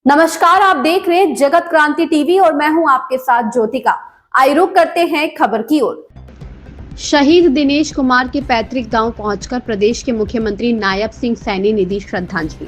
नमस्कार, आप देख रहे हैं जगत क्रांति टीवी और मैं हूं आपके साथ ज्योतिका। आइए रुक करते हैं खबर की ओर। शहीद दिनेश कुमार के पैतृक गांव पहुंचकर प्रदेश के मुख्यमंत्री नायब सिंह सैनी ने दी श्रद्धांजलि।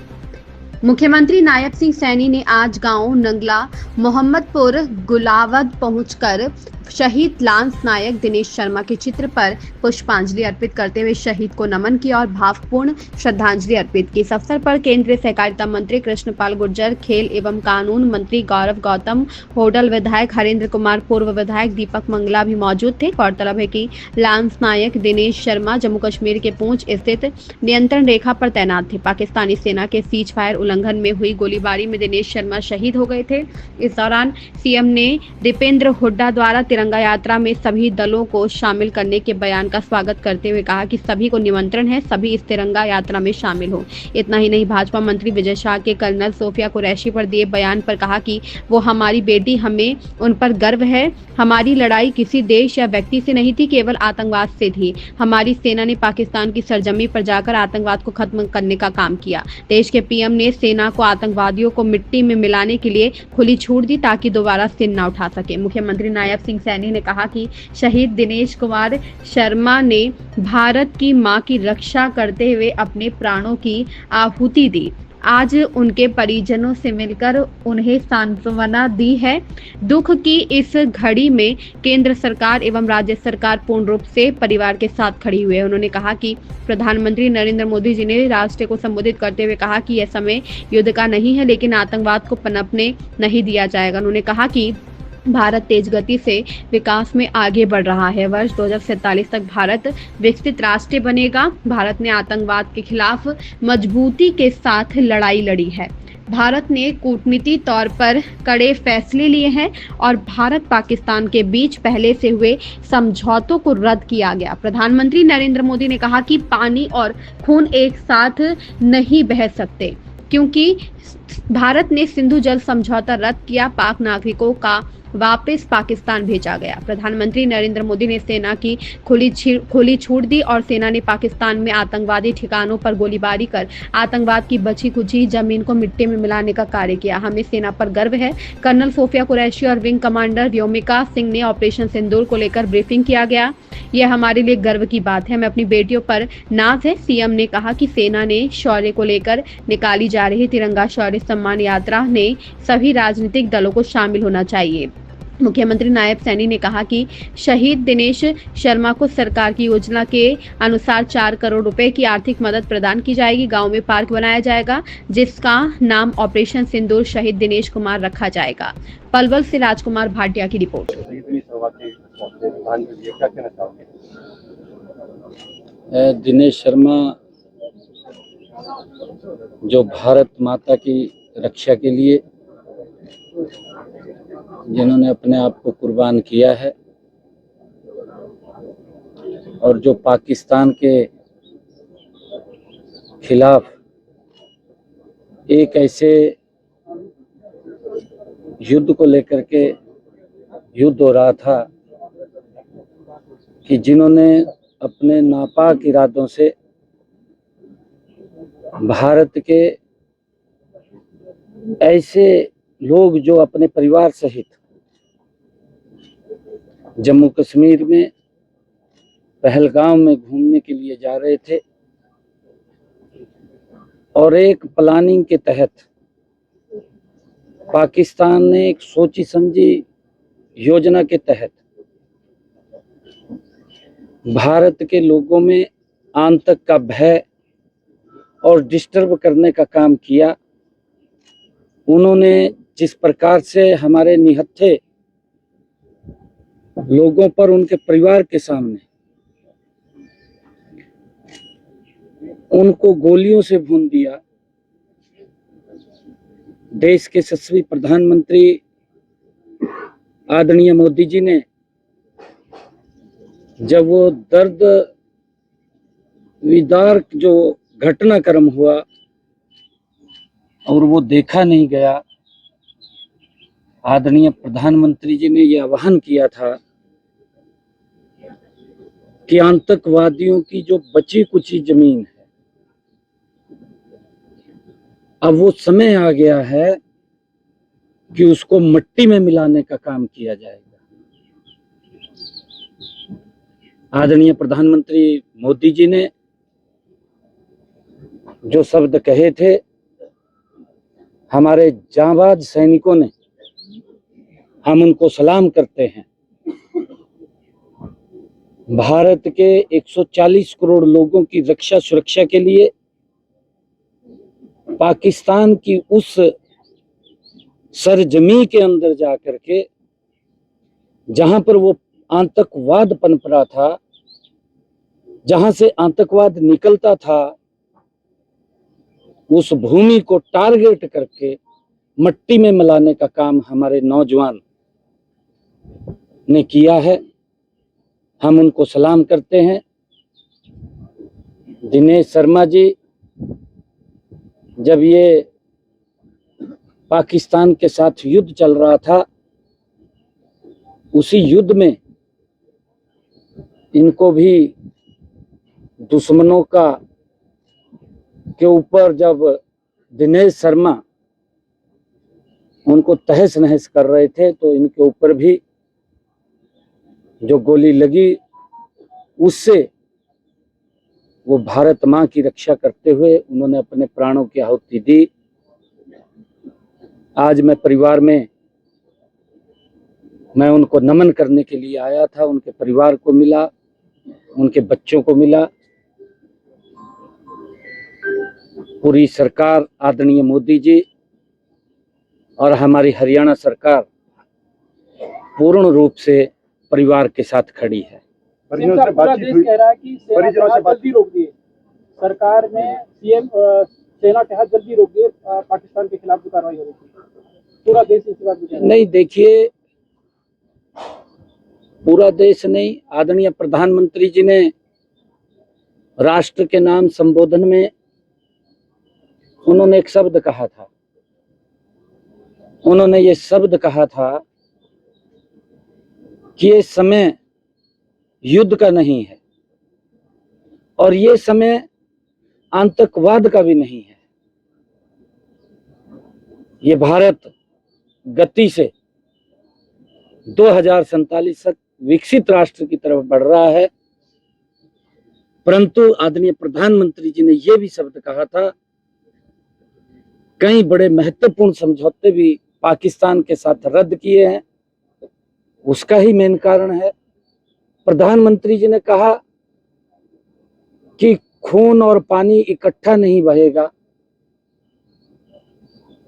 मुख्यमंत्री नायब सिंह सैनी ने आज गांव नंगला मोहम्मदपुर गुलावद पहुंचकर शहीद लांस नायक दिनेश शर्मा के चित्र पर पुष्पांजलि अर्पित करते हुए शहीद को नमन किया और भावपूर्ण श्रद्धांजलि अर्पित की। इस अवसर पर केंद्रीय सहकारिता मंत्री कृष्णपाल गुर्जर, खेल एवं कानून मंत्री गौरव गौतम, होडल विधायक हरेंद्र कुमार, पूर्व विधायक दीपक मंगला भी मौजूद थे। गौरतलब है कि लांस नायक दिनेश शर्मा जम्मू कश्मीर के पूंछ स्थित नियंत्रण रेखा पर तैनात थे। पाकिस्तानी सेना के सीज फायर उल्लंघन में हुई गोलीबारी में दिनेश शर्मा शहीद हो गए थे। इस दौरान सीएम ने दीपेंद्र हुड्डा द्वारा तिरंगा यात्रा में सभी दलों को शामिल करने के बयान का स्वागत करते हुए कहा कि सभी को निमंत्रण है, सभी इस तिरंगा यात्रा में शामिल हो। इतना ही नहीं, भाजपा मंत्री विजय शाह के कर्नल सोफिया कुरैशी पर दिए बयान पर कहा कि वो हमारी बेटी, हमें उन पर गर्व है। हमारी लड़ाई किसी देश या व्यक्ति से नहीं थी, केवल आतंकवाद से थी। हमारी सेना ने पाकिस्तान की सरजमी पर जाकर आतंकवाद को खत्म करने का काम किया। देश के पीएम ने सेना को आतंकवादियों को मिट्टी में मिलाने के लिए खुली छूट दी ताकि दोबारा सिर न उठा सके। मुख्यमंत्री नायब सिंह सैनी ने कहा कि शहीद दिनेश कुमार शर्मा ने भारत की मां की रक्षा करते हुए अपने प्राणों की आहुति दी। आज उनके परिजनों से मिलकर उन्हें सांत्वना दी है। दुख की इस घड़ी में केंद्र सरकार एवं राज्य सरकार पूर्ण रूप से परिवार के साथ खड़ी हुई है। उन्होंने कहा कि प्रधानमंत्री नरेंद्र मोदी जी ने राष्ट्र को संबोधित करते हुए कहा कि यह समय युद्ध का नहीं है, लेकिन आतंकवाद को पनपने नहीं दिया जाएगा। उन्होंने कहा कि भारत तेज गति से विकास में आगे बढ़ रहा है। वर्ष 2047 तक भारत विकसित राष्ट्र बनेगा। भारत ने आतंकवाद के खिलाफ मजबूती के साथ लड़ाई लड़ी है। भारत ने कूटनीति तौर पर कड़े फैसले लिए हैं और भारत पाकिस्तान के बीच पहले से हुए समझौतों को रद्द किया गया। प्रधानमंत्री नरेंद्र मोदी ने कहा कि पानी और खून एक साथ नहीं बह सकते, क्योंकि भारत ने सिंधु जल समझौता रद्द किया, पाक नागरिकों का वापस पाकिस्तान भेजा गया। प्रधानमंत्री नरेंद्र मोदी ने सेना की खुली छूट दी और सेना ने पाकिस्तान में आतंकवादी ठिकानों पर गोलीबारी कर आतंकवाद की बची कुची जमीन को मिट्टी में मिलाने का कार्य किया। हमें सेना पर गर्व है। कर्नल सोफिया कुरैशी और विंग कमांडर व्योमिका सिंह ने ऑपरेशन सिंदूर को लेकर ब्रीफिंग किया गया। यह हमारे लिए गर्व की बात है। हमें अपनी बेटियों पर नाज है। सीएम ने कहा कि सेना ने शौर्य को लेकर निकाली जा रही तिरंगा शौर्य सम्मान यात्रा में सभी राजनीतिक दलों को शामिल होना चाहिए। मुख्यमंत्री नायब सैनी ने कहा कि शहीद दिनेश शर्मा को सरकार की योजना के अनुसार 4 करोड़ रुपए की आर्थिक मदद प्रदान की जाएगी। गांव में पार्क बनाया जाएगा जिसका नाम ऑपरेशन सिंदूर शहीद दिनेश कुमार रखा जाएगा। पलवल से राजकुमार भाटिया की रिपोर्ट। दिनेश शर्मा जो भारत माता की रक्षा के लिए जिन्होंने अपने आप को कुर्बान किया है और जो पाकिस्तान के खिलाफ एक ऐसे युद्ध को लेकर के युद्ध हो रहा था कि जिन्होंने अपने नापाक इरादों से भारत के ऐसे लोग जो अपने परिवार सहित जम्मू कश्मीर में पहलगाम में घूमने के लिए जा रहे थे और एक प्लानिंग के तहत पाकिस्तान ने एक सोची समझी योजना के तहत भारत के लोगों में आतंक का भय और डिस्टर्ब करने का काम किया। उन्होंने जिस प्रकार से हमारे निहत्थे लोगों पर, उनके परिवार के सामने उनको गोलियों से भून दिया। देश के यशस्वी प्रधानमंत्री आदरणीय मोदी जी ने जब वो दर्द विदारक जो घटनाक्रम हुआ और वो देखा नहीं गया, आदरणीय प्रधानमंत्री जी ने यह आह्वान किया था कि आतंकवादियों की जो बची कुची जमीन है, अब वो समय आ गया है कि उसको मिट्टी में मिलाने का काम किया जाएगा। आदरणीय प्रधानमंत्री मोदी जी ने जो शब्द कहे थे, हमारे जांबाज सैनिकों ने, हम उनको सलाम करते हैं। भारत के 140 करोड़ लोगों की रक्षा सुरक्षा के लिए पाकिस्तान की उस सरजमी के अंदर जाकर के, जहां पर वो आतंकवाद पनप रहा था, जहां से आतंकवाद निकलता था, उस भूमि को टारगेट करके मिट्टी में मिलाने का काम हमारे नौजवान ने किया है। हम उनको सलाम करते हैं। दिनेश शर्मा जी, जब ये पाकिस्तान के साथ युद्ध चल रहा था, उसी युद्ध में इनको भी दुश्मनों का के ऊपर जब दिनेश शर्मा उनको तहस नहस कर रहे थे, तो इनके ऊपर भी जो गोली लगी, उससे वो भारत माँ की रक्षा करते हुए उन्होंने अपने प्राणों की आहुति दी। आज मैं परिवार में उनको नमन करने के लिए आया था। उनके परिवार को मिला, उनके बच्चों को मिला। पूरी सरकार, आदरणीय मोदी जी और हमारी हरियाणा सरकार पूर्ण रूप से परिवार के साथ खड़ी है। पूरा देश कह रहा है कि सेना के हाथ जल्दी रोक दिए, सरकार ने सीएम सेना के हाथ जल्दी रोक दिए, पाकिस्तान के खिलाफ जो कार्रवाई हो रही थी, पूरा देश इस बात में नहीं। देखिए, पूरा देश नहीं, आदरणीय प्रधानमंत्री जी ने राष्ट्र के नाम संबोधन में उन्होंने एक शब्द कहा था। उन्होंने ये शब्द कहा था कि ये समय युद्ध का नहीं है और ये समय आतंकवाद का भी नहीं है। ये भारत गति से 2047 तक विकसित राष्ट्र की तरफ बढ़ रहा है। परंतु आदरणीय प्रधानमंत्री जी ने यह भी शब्द कहा था, कई बड़े महत्वपूर्ण समझौते भी पाकिस्तान के साथ रद्द किए हैं। उसका ही मेन कारण है, प्रधानमंत्री जी ने कहा कि खून और पानी इकट्ठा नहीं बहेगा।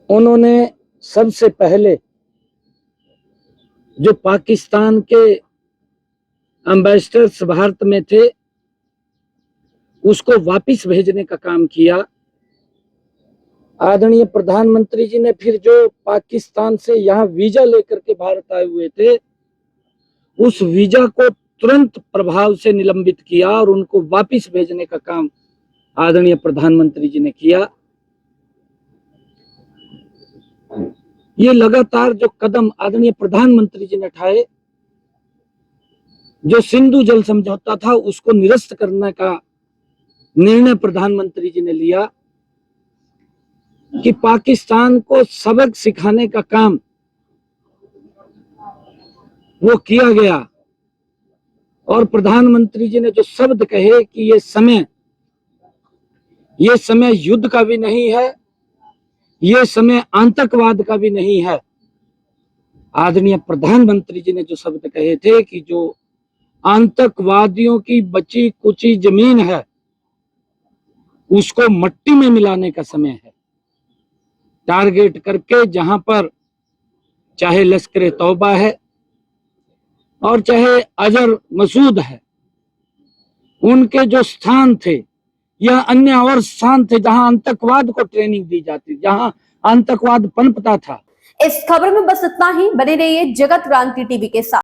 उन्होंने सबसे पहले जो पाकिस्तान के एम्बेसडर्स भारत में थे, उसको वापस भेजने का काम किया। आदरणीय प्रधानमंत्री जी ने फिर जो पाकिस्तान से यहाँ वीजा लेकर के भारत आए हुए थे, उस वीजा को तुरंत प्रभाव से निलंबित किया और उनको वापस भेजने का काम आदरणीय प्रधानमंत्री जी ने किया। ये लगातार जो कदम आदरणीय प्रधानमंत्री जी ने उठाए, जो सिंधु जल समझौता था उसको निरस्त करने का निर्णय प्रधानमंत्री जी ने लिया, कि पाकिस्तान को सबक सिखाने का काम वो किया गया। और प्रधानमंत्री जी ने जो शब्द कहे कि ये समय युद्ध का भी नहीं है, ये समय आतंकवाद का भी नहीं है। आदरणीय प्रधानमंत्री जी ने जो शब्द कहे थे कि जो आतंकवादियों की बची कुची जमीन है, उसको मिट्टी में मिलाने का समय है। टारगेट करके जहां पर चाहे लश्कर तौबा है और चाहे अजर मसूद है, उनके जो स्थान थे या अन्य और स्थान थे जहां आतंकवाद को ट्रेनिंग दी जाती, जहां आतंकवाद पनपता था। इस खबर में बस इतना ही। बने रहिए जगत क्रांति टीवी के साथ।